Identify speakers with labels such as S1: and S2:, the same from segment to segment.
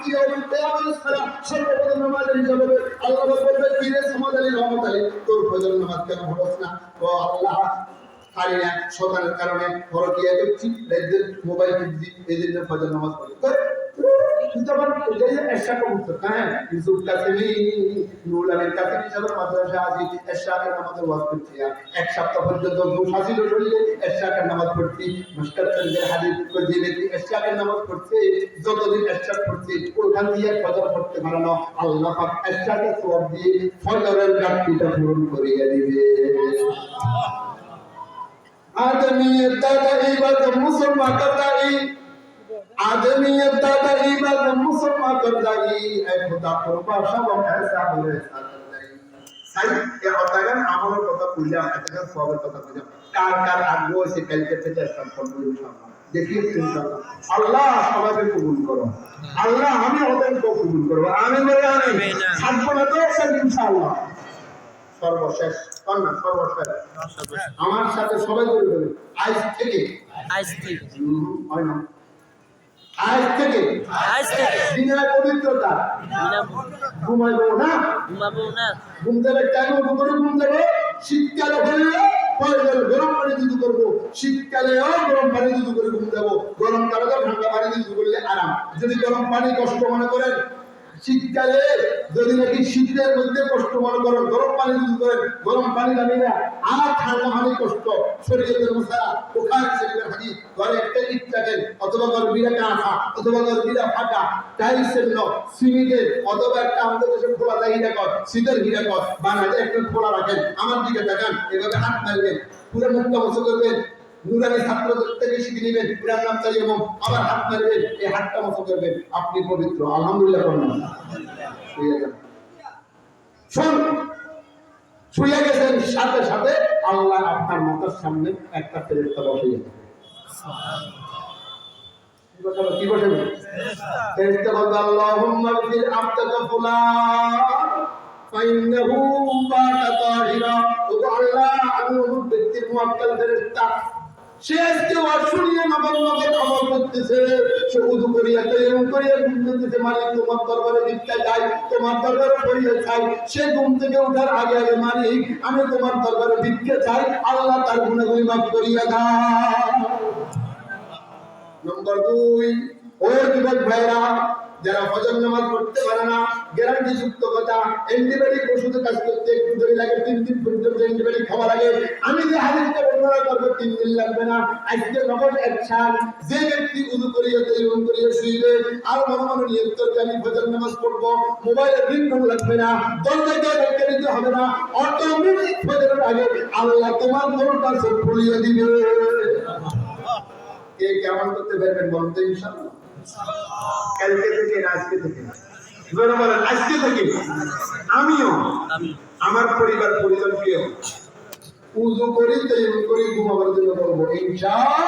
S1: ইয়াউমিল কিয়ামাতিস সালাহ সর্বপ্রথম নামাজের হিসাব হবে। আল্লাহ বলবে কি রে সামাদ আলী রহমত আলী তোর ফজর নামাজ কেন পড়ছ না? ও আল্লাহ পারি না, শয়তানের কারণে পরকীয়া করছি, মোবাইল টিপছি, এই জন্য ফজর নামাজ পড়ি। তুই তো আবার এশা করছো, হ্যাঁ ইউসুফ কাসেমি নুরুল আমিন কাসেমি সাহেবের মাদ্রাসা আছি, এশাকের নামাজের ওয়াজ করছি। এক সপ্তাহ পর্যন্ত দুশাসিল শরীরে এশাকের নামাজ পড়ছি। মুশকাত শরীফের হাদিস যে ব্যক্তি এশাকের নামাজ পড়ছে, যতদিন এশাক পড়ছে ওখান দিয়ে ফজর পড়তে পারে না, আল্লাহ পাক এশাকের সওয়াব দিয়ে ফজরের ঘাটতিটা পূরণ করিয়ে দিবে। आदमियत दादा इबादत मुसलमान करदाई आदमियत दादा इबादत मुसलमान करदाई ऐ खुदा कुर्बा सब ऐसा बोले करदाई साई ये অতাগান আমলের কথা কইলাম, এতক্ষণ সবের কথা কইলাম, কার কার আগ্রহ আছে কালকে থেকে সম্পন্ন ইনশাআল্লাহ দেখিয়ে ইনশাআল্লাহ। আল্লাহ সবাইকে কবুল করো, আল্লাহ আমি ওদেরকে কবুল করব, আমিন বলে আমিন। থাকবো না তো ইনশাআল্লাহ। সর্বশেষ কন্যা সর্বশেষ আমার সাথে সবাই করে বলে আজ থেকে হয় না, আজ থেকে দিনের পবিত্রতা ঘুমাইবো না, ঘুম দেবে কেন করে ঘুম দেবে? শীতকালে হলে গরম পানি দুধ করবো, শীতকালেও গরম পানি দুধ করে ঘুম দেবো, গরম কালে ঠান্ডা পানি দুধ করলে আরাম। যদি গরম পানি কষ্ট মনে করেন, শীতকালে যদি নাকি শীতের মধ্যে কষ্ট মনে করেন, গরম পানি দুধ করেন, গরম পানি লাগে না, আর ঠান্ডা পানি কষ্ট শরীরের মশা পোখার শরীরের হাঁটি ঘরে একটা ইট থাকেন, অথবা ঘর বিরা কাঁচা, অথবা ঘর বিরা ফাঁকা, টাইলসের ন সিমেন্টের, অথবা একটা আমাদের দেশে খোলা যায় হিরাকর, শীতের হিরাকর বানালে একটা খোলা রাখেন, আমার দিকে তাকান, এভাবে হাত মারবেন, পুরো মুখটা মশা করবেন, নুরানি ছাত্রদের থেকে শিখে নেবেন, পুরার নাম চালিয়ে আবার হাত মারবেন, এই হাতটা মশা করবেন, আপনি পবিত্র। আলহামদুলিল্লাহ করবেন। শুয়ে গেছেন, সাথে সাথে আল্লাহ আপনার মাথার সামনে একটা ফেরেশতা বসিয়ে দেবে। কি বসেন? ফেরেশতা বলবে আল্লাহুম্মা বিল আবদাকা ফুলান ফাইন্নাহু বাতা তাহিরা। ও আল্লাহ, আমি ওই ব্যক্তির মুআক্কাল ফেরেশতা, সে আজকে অশুনিয়ে নগদ নগদ আমল করতেছে, সে উযু করিয়া তেমন করিয়া ঘুম দিতেছে, মালিক তোমার দরবারে ভিক্ষা চাই, তোমার দরবারে করিয়া চাই। সে ঘুম থেকে ওঠার আগে আগে মালিক আমি তোমার দরবারে ভিক্ষা চাই, আল্লাহ তার গুনাহগুলি মাফ করিয়া দাও। নম্বর 2, ওই যুবক ভাইরা যারা ফজর নামাজ পড়তে পারে না, গ্যারান্টি যুক্ত কথা, অ্যান্টিবায়োটিক ওষুধে কাজ করতে একটু দেরি লাগে, 3 দিন পর্যন্ত অ্যান্টিবায়োটিক খাওয়া লাগে। আমি যে হাদিসটা বর্ণনা করব 3 দিন লাগবে না। আজকে নগদ অ্যাকশন, যে ব্যক্তি উযু করিয়া তেমন করিয়া শুইবে আর মনে মনে নিয়ত করবে আমি ফজর নামাজ পড়ব, মোবাইলের রিংটোন লাগবে না, দরজায় ধাক্কা দিতে হবে না, অটোমেটিক ফজরের আগে আল্লাহ তোমার মনটা সব খুলিয়ে দিবে। কে কেমন করতে পারবেন বলতে ইনশাআল্লাহ? কালকে থেকে না আজকে থেকে? বলেন আজকে থেকে। আমিও আমার পরিবার পরিজনকেও উযু করি তেমন করি ঘুমাবার জন্য বলবো ইনশাআল্লাহ।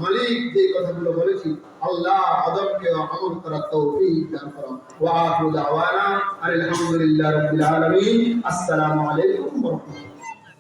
S1: মালিক যে কথাগুলো বলেছি আল্লাহ আদবকে আমল করার তৌফিক দান করুন। ওয়া আখিরু দাওয়ানা আলহামদুলিল্লাহি রাব্বিল আলামিন। আসসালামু আলাইকুম ওয়া রাহমাতুল্লাহ।